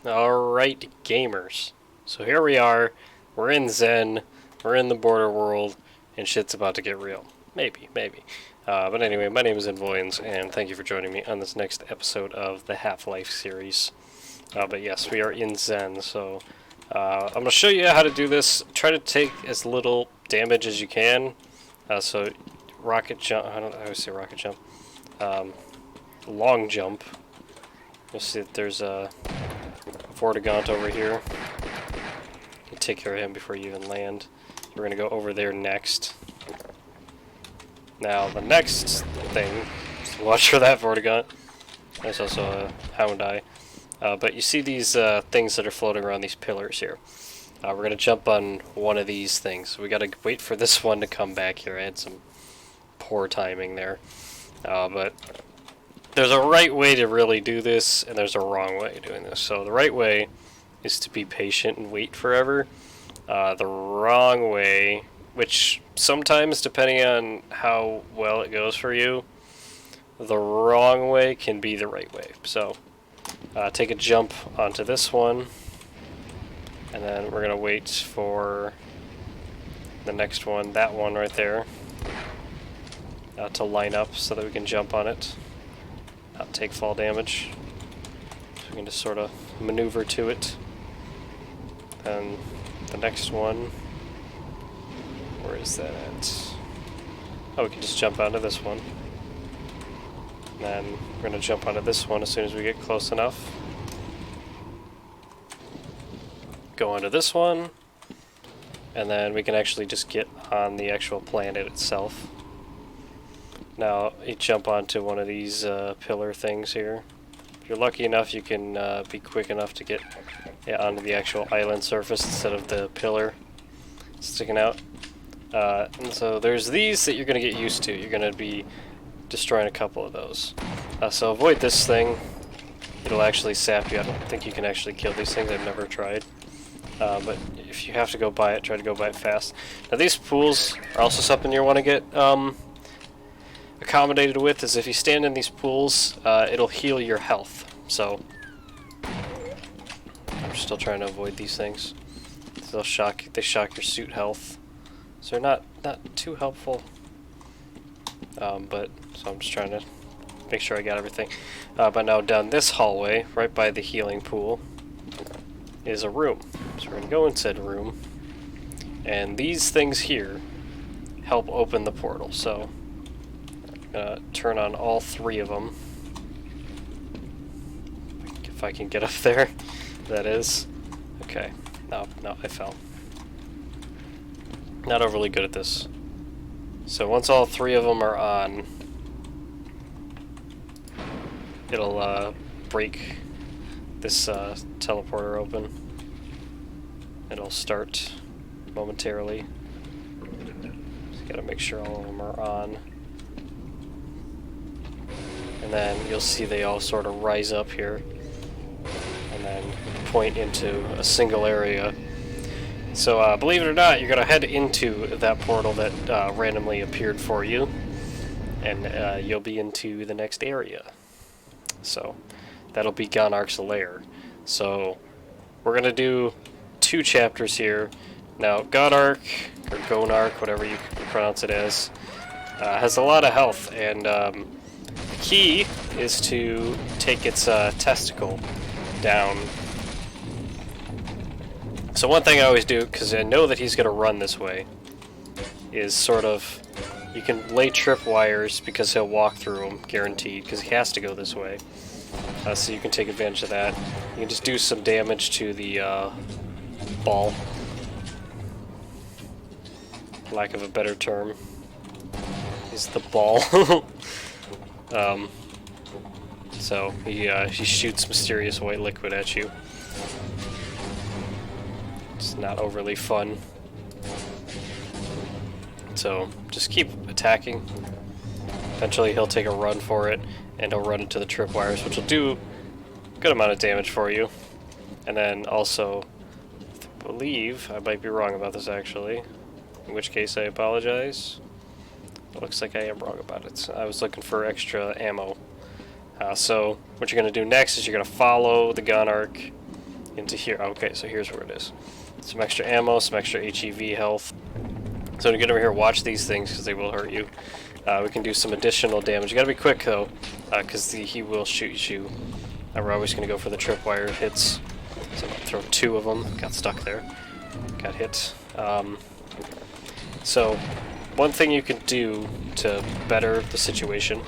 Alright, gamers. So here we are. We're in Zen. We're in the border world. And shit's about to get real. Maybe, maybe. But anyway, my name is Nvoyhinz, and thank you for joining me on this next episode of the Half-Life series. But yes, we are in Zen, so I'm going to show you how to do this. Try to take as little damage as you can. So rocket jump, I always say rocket jump. Long jump. You'll see that there's a Vortigaunt over here. You take care of him before you even land. We're going to go over there next. Now, the next thing, just watch for that Vortigaunt. There's also a Hound Eye. But you see these things that are floating around these pillars here. We're going to jump on one of these things. We got to wait for this one to come back here. I had some poor timing there. But there's a right way to really do this, and there's a wrong way of doing this. So the right way is to be patient and wait forever. The wrong way, which sometimes, depending on how well it goes for you, the wrong way can be the right way. So take a jump onto this one, and then we're going to wait for the next one, that one right there, to line up so that we can jump on it, not take fall damage. So we can just sort of maneuver to it. And the next one, where is that at? Oh, we can just jump onto this one. And then we're going to jump onto this one as soon as we get close enough. Go onto this one. And then we can actually just get on the actual planet itself. Now, you jump onto one of these pillar things here. If you're lucky enough, you can be quick enough to get onto the actual island surface instead of the pillar sticking out. And so there's these that you're going to get used to. You're going to be destroying a couple of those. So avoid this thing. It'll actually sap you. I don't think you can actually kill these things. I've never tried. But if you have to go by it, try to go by it fast. Now these pools are also something you want to get accommodated with, is if you stand in these pools, it'll heal your health. So I'm still trying to avoid these things. They shock your suit health, so they're not too helpful. But so I'm just trying to make sure I got everything. But now down this hallway, right by the healing pool, is a room. So we're gonna go inside a room, and these things here help open the portal. So turn on all three of them. If I can get up there, that is. Okay, no, I fell. Not overly good at this. So once all three of them are on, it'll break this teleporter open. It'll start momentarily. Just gotta make sure all of them are on. And then you'll see they all sort of rise up here and then point into a single area. So believe it or not, you're going to head into that portal that randomly appeared for you, and you'll be into the next area. So that'll be Gonarch's Lair. So we're going to do 2 chapters here. Now Gonarch, or Gonarch, whatever you pronounce it as, has a lot of health, and the key is to take its testicle down. So one thing I always do, because I know that he's going to run this way, is sort of, you can lay tripwires because he'll walk through them, guaranteed, because he has to go this way. So you can take advantage of that. You can just do some damage to the ball. Lack of a better term. Is the ball. So he shoots mysterious white liquid at you. It's not overly fun. So just keep attacking. Eventually he'll take a run for it, and he'll run into the tripwires, which will do a good amount of damage for you. And then also, I believe, I might be wrong about this actually, in which case I apologize. It looks like I am wrong about it. I was looking for extra ammo. So what you're going to do next is you're going to follow the Gonarch into here. Okay, so here's where it is. Some extra ammo, some extra HEV health. So to get over here, watch these things because they will hurt you. We can do some additional damage. You gotta be quick though, because he will shoot you. We're always gonna go for the tripwire hits. So I'm gonna throw 2 of them. Got stuck there. Got hit. So one thing you can do to better the situation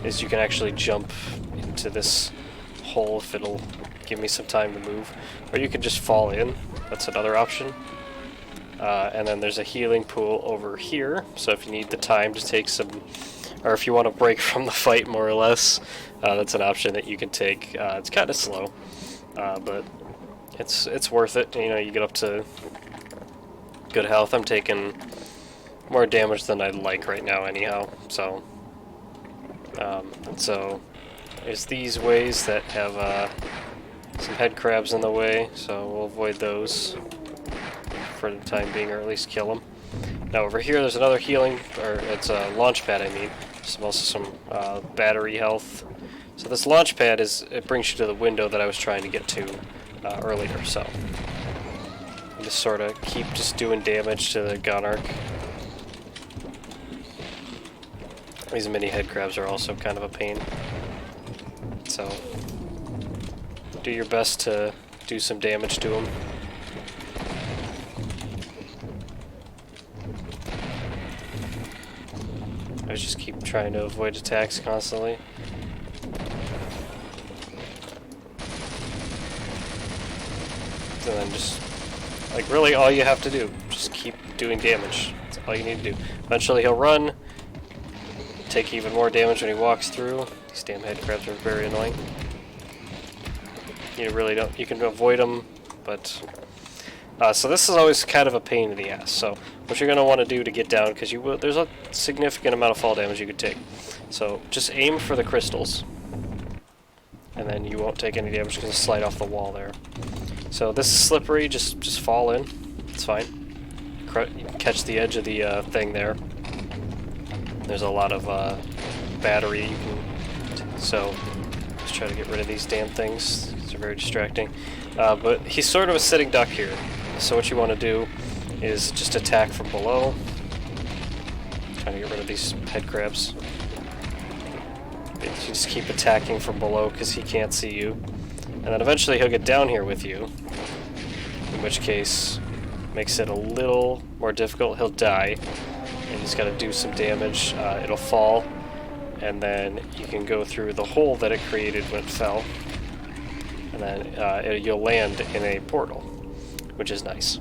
is you can actually jump into this hole if it'll give me some time to move, or you can just fall in. That's another option. And then there's a healing pool over here, so if you need the time to take some, or if you want to break from the fight more or less, that's an option that you can take. It's kind of slow, but it's worth it. You know, you get up to good health. I'm taking more damage than I'd like right now anyhow, so so there's these ways that have some head crabs in the way, so we'll avoid those for the time being, or at least kill them. Now over here there's another healing, or it's a launch pad I mean. There's also some battery health. So this launch pad it brings you to the window that I was trying to get to earlier, so you just sort of keep just doing damage to the Gonarch. These mini head crabs are also kind of a pain, so do your best to do some damage to them. I just keep trying to avoid attacks constantly. And then just, like, really all you have to do, just keep doing damage. That's all you need to do. Eventually he'll run, take even more damage when he walks through. These damn head crabs are very annoying. You really don't, you can avoid them, but so this is always kind of a pain in the ass. So what you're going to want to do to get down, because there's a significant amount of fall damage you could take. So just aim for the crystals, and then you won't take any damage because it'll slide off the wall there. So this is slippery, just fall in, it's fine. You can catch the edge of the thing there. There's a lot of battery you can, so just try to get rid of these damn things. These are very distracting. But he's sort of a sitting duck here. So what you want to do is just attack from below. Trying to get rid of these head crabs. You just keep attacking from below because he can't see you. And then eventually he'll get down here with you. In which case, makes it a little more difficult. He'll die. And he's got to do some damage. It'll fall. And then you can go through the hole that it created when it fell. And then you'll land in a portal, which is nice.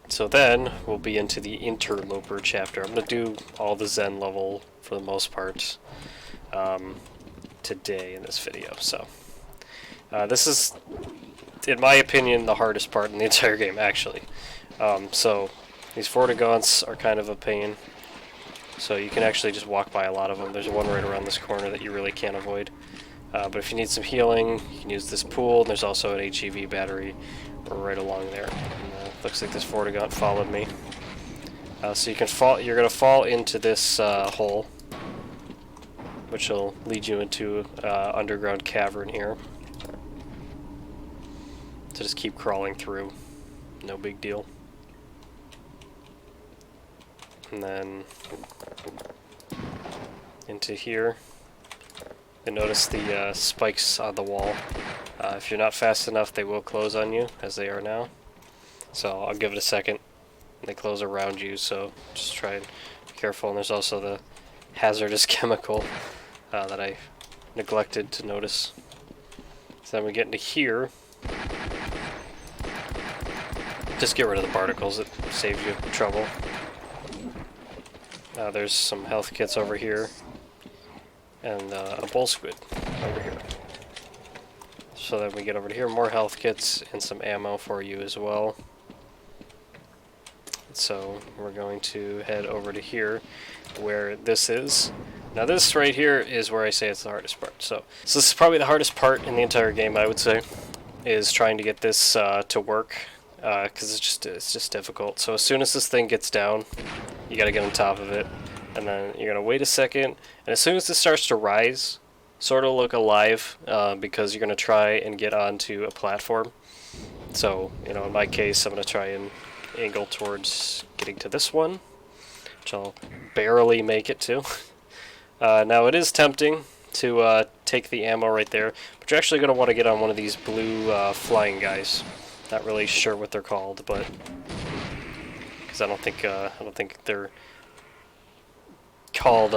So then we'll be into the Interloper chapter. I'm going to do all the Zen level for the most part today in this video. So this is, in my opinion, the hardest part in the entire game, actually. So these Vortigaunts are kind of a pain. So you can actually just walk by a lot of them. There's one right around this corner that you really can't avoid. But if you need some healing, you can use this pool. And there's also an HEV battery right along there. And, looks like this Vortigaunt followed me. So you can fall. You're going to fall into this hole, which will lead you into underground cavern here. So just keep crawling through. No big deal. And then into here. You notice the spikes on the wall. If you're not fast enough, they will close on you, as they are now. So I'll give it a second. They close around you, so just try and be careful. And there's also the hazardous chemical that I neglected to notice. So then we get into here. Just get rid of the particles, it saves you trouble. There's some health kits over here. And a bull squid over here. So then we get over to here, more health kits and some ammo for you as well. So we're going to head over to here where this is. Now this right here is where I say it's the hardest part. So this is probably the hardest part in the entire game, I would say, is trying to get this to work, because it's just difficult. So as soon as this thing gets down, you got to get on top of it. And then you're going to wait a second, and as soon as this starts to rise, sort of look alive because you're going to try and get onto a platform. So, you know, in my case, I'm going to try and angle towards getting to this one, which I'll barely make it to. Now, it is tempting to take the ammo right there, but you're actually going to want to get on one of these blue flying guys. Not really sure what they're called, but because I don't think they're called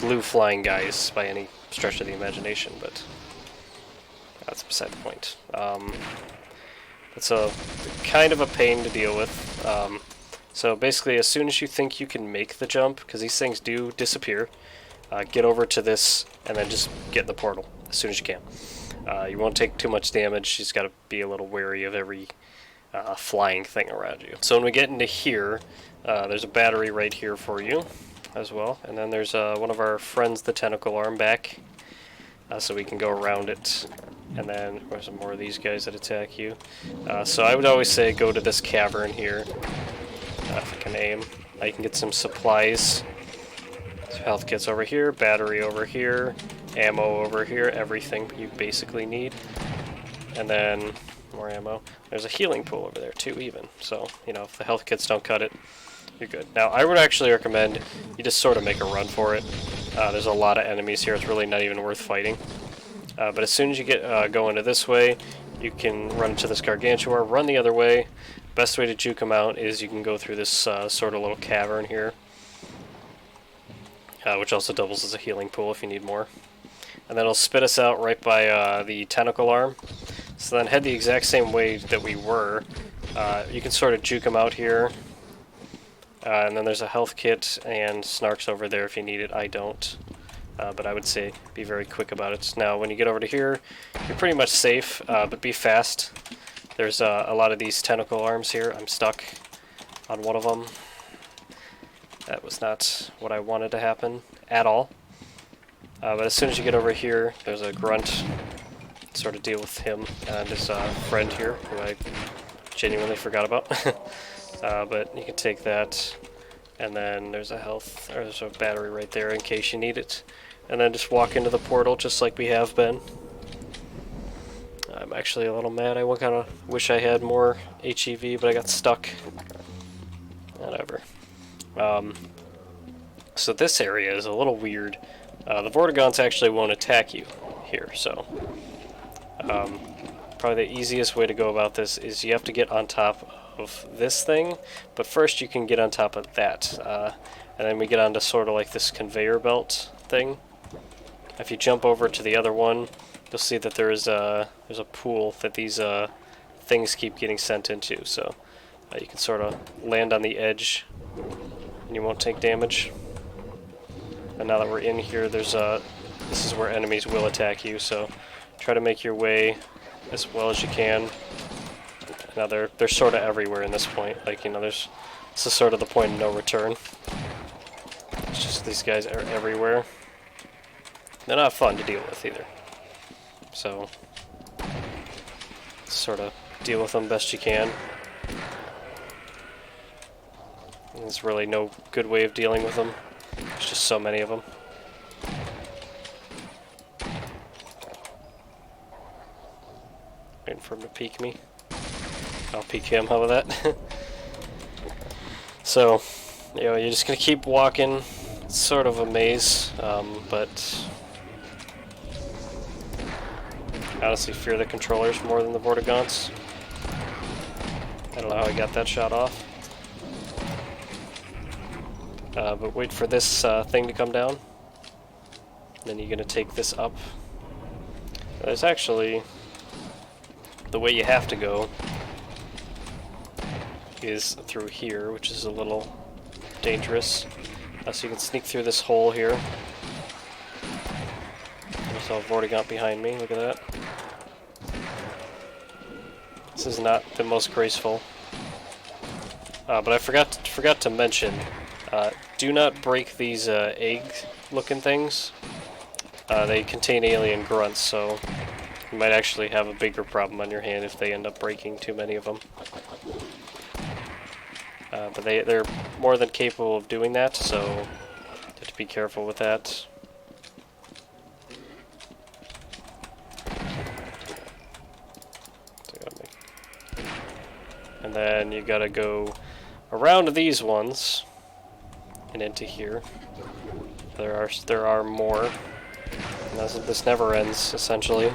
blue flying guys by any stretch of the imagination, but that's beside the point. It's a kind of a pain to deal with. So basically, as soon as you think you can make the jump, because these things do disappear, get over to this and then just get in the portal as soon as you can. You won't take too much damage. You just got to be a little wary of every flying thing around you. So when we get into here, there's a battery right here for you as well, and then there's one of our friends, the tentacle arm, back, so we can go around it. And then there's some more of these guys that attack you. So I would always say go to this cavern here. If I can aim, I can get some supplies. Health kits over here, battery over here, ammo over here, everything you basically need. And then more ammo. There's a healing pool over there too, even. So, you know, if the health kits don't cut it, you're good. Now, I would actually recommend you just sort of make a run for it. There's a lot of enemies here. It's really not even worth fighting. But as soon as you get go into this way, you can run into this gargantuar, run the other way. Best way to juke them out is you can go through this sort of little cavern here, which also doubles as a healing pool if you need more. And then it'll spit us out right by the tentacle arm. So then head the exact same way that we were. You can sort of juke them out here. And then there's a health kit and snarks over there if you need it. I don't. But I would say be very quick about it. Now, when you get over to here, you're pretty much safe, but be fast. There's a lot of these tentacle arms here. I'm stuck on one of them. That was not what I wanted to happen at all. But as soon as you get over here, there's a Grunt. Sort of deal with him and his friend here, who I genuinely forgot about. But you can take that, and then there's there's a battery right there in case you need it. And then just walk into the portal just like we have been. I'm actually a little mad. I kind of wish I had more HEV, but I got stuck. Whatever. So this area is a little weird. The Vortigaunts actually won't attack you here, so probably the easiest way to go about this is you have to get on top of this thing, but first you can get on top of that, and then we get onto sort of like this conveyor belt thing. If you jump over to the other one, you'll see that there's a pool that these things keep getting sent into, so you can sort of land on the edge and you won't take damage. And now that we're in here, this is where enemies will attack you, so try to make your way as well as you can. Now they're sort of everywhere in this point, like, you know, this is sort of the point of no return. It's just these guys are everywhere. They're not fun to deal with either. So sort of deal with them best you can. There's really no good way of dealing with them. There's just so many of them. Waiting for him to peek me. I'll peek him, how about that? So, you know, you're just gonna keep walking. It's sort of a maze, but I honestly fear the controllers more than the Vortigaunts. I don't know how I got that shot off. But wait for this thing to come down. Then you're gonna take this up. There's actually, the way you have to go is through here, which is a little dangerous. So you can sneak through this hole here. There's a Vortigaunt behind me, look at that. This is not the most graceful. But I forgot to mention, do not break these egg-looking things. They contain alien grunts, so you might actually have a bigger problem on your hand if they end up breaking too many of them. But they're more than capable of doing that, so you have to be careful with that. And then you gotta go around these ones and into here. There are more. And this never ends, essentially.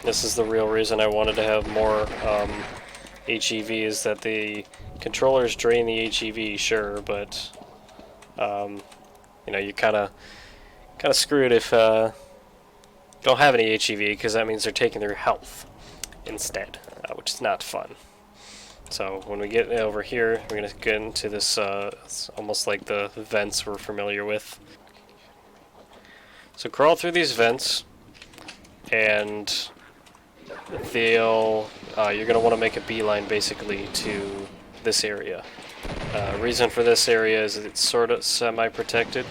This is the real reason I wanted to have more HEV, is that the controllers drain the HEV, sure, but you know, you kind of screwed if you don't have any HEV, because that means they're taking their health instead, which is not fun. So when we get over here, we're going to get into this, it's almost like the vents we're familiar with. So crawl through these vents, and you're going to want to make a beeline basically to this area. Reason for this area is it's sort of semi-protected.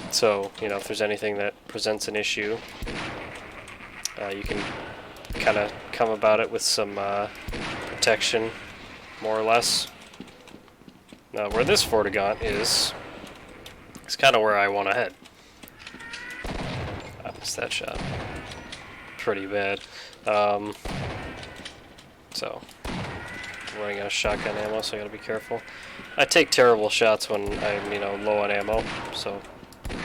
So, you know, if there's anything that presents an issue, you can kind of come about it with some protection, more or less. Now, where this Vortigaunt is kind of where I want to head. I missed that shot. Pretty bad. So, I'm running out of shotgun ammo, so I gotta be careful. I take terrible shots when I'm, you know, low on ammo, so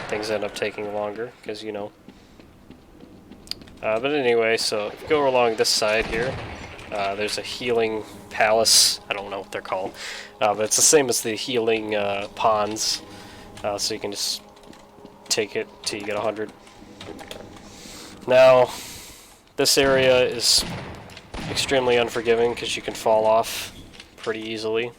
things end up taking longer, because, you know. But anyway, so if you go along this side here, there's a healing palace. I don't know what they're called, but it's the same as the healing ponds, so you can just take it till you get 100. Now, this area is extremely unforgiving because you can fall off pretty easily.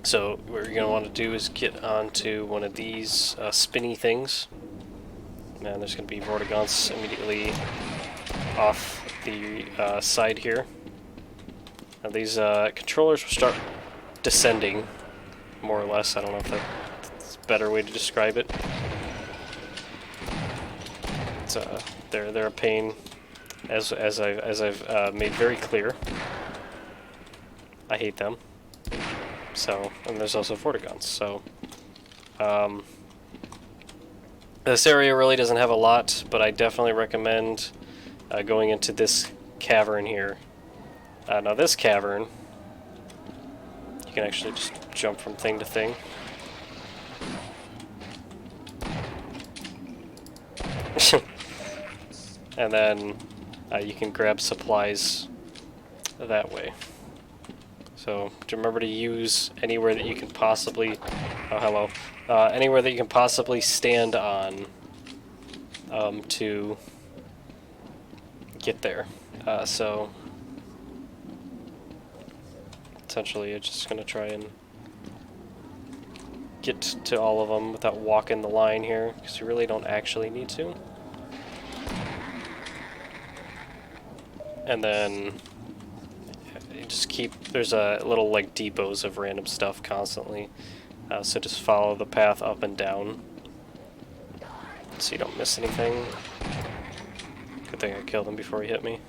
So what you're going to want to do is get onto one of these spinny things. And there's going to be Vortigaunts immediately off the side here. Now these controllers will start descending, more or less. I don't know if that's a better way to describe it. It's, they're a pain, as I've made very clear. I hate them. So, and there's also Vortigaunts. So, this area really doesn't have a lot, but I definitely recommend going into this cavern here. Now this cavern, you can actually just jump from thing to thing. And then you can grab supplies that way. So remember to use anywhere that you can possibly, anywhere that you can possibly stand on to get there. So essentially, you're just gonna try and get to all of them without walking the line here, because you really don't actually need to. And then you just keep, there's a little like depots of random stuff constantly, so just follow the path up and down so you don't miss anything. Good thing I killed him before he hit me.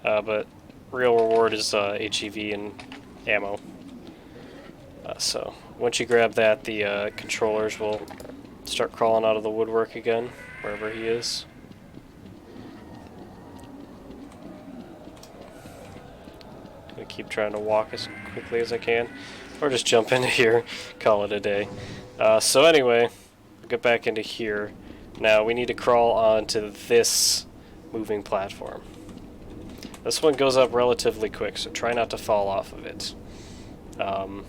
But real reward is HEV and ammo. So once you grab that, the controllers will start crawling out of the woodwork again, wherever he is. I'm gonna keep trying to walk as quickly as I can, or just jump into here, call it a day. So anyway, we'll get back into here. Now we need to crawl onto this moving platform. This one goes up relatively quick, so try not to fall off of it. And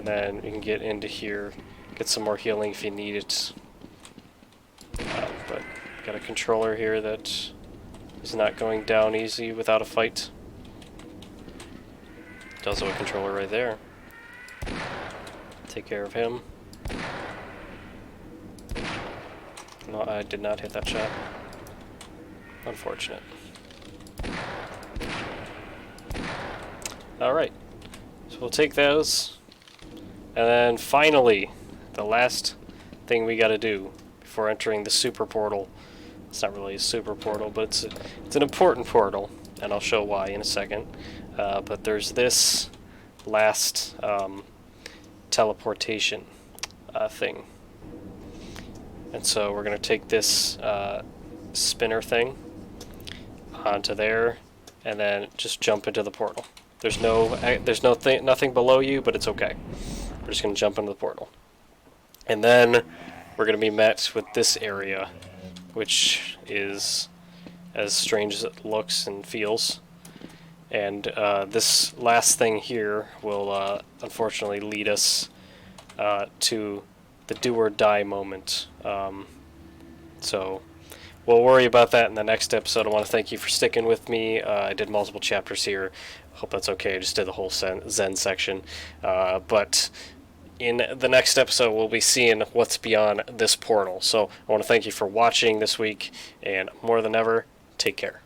then you can get into here, get some more healing if you need it. But got a controller here that is not going down easy without a fight. There's also a controller right there. Take care of him. No, I did not hit that shot. Unfortunate. Alright, so we'll take those. And then finally, the last thing we gotta do before entering the super portal. It's not really a super portal, but it's an important portal, and I'll show why in a second. But there's this last teleportation thing. And so we're going to take this spinner thing, onto there, and then just jump into the portal. There's nothing below you, but it's okay. We're just going to jump into the portal. And then we're going to be met with this area, which is as strange as it looks and feels. And this last thing here will unfortunately lead us to the do or die moment. So we'll worry about that in the next episode. I want to thank you for sticking with me. I did multiple chapters here. Hope that's okay. I just did the whole Zen section. But in the next episode, we'll be seeing what's beyond this portal. So I want to thank you for watching this week, and more than ever, take care.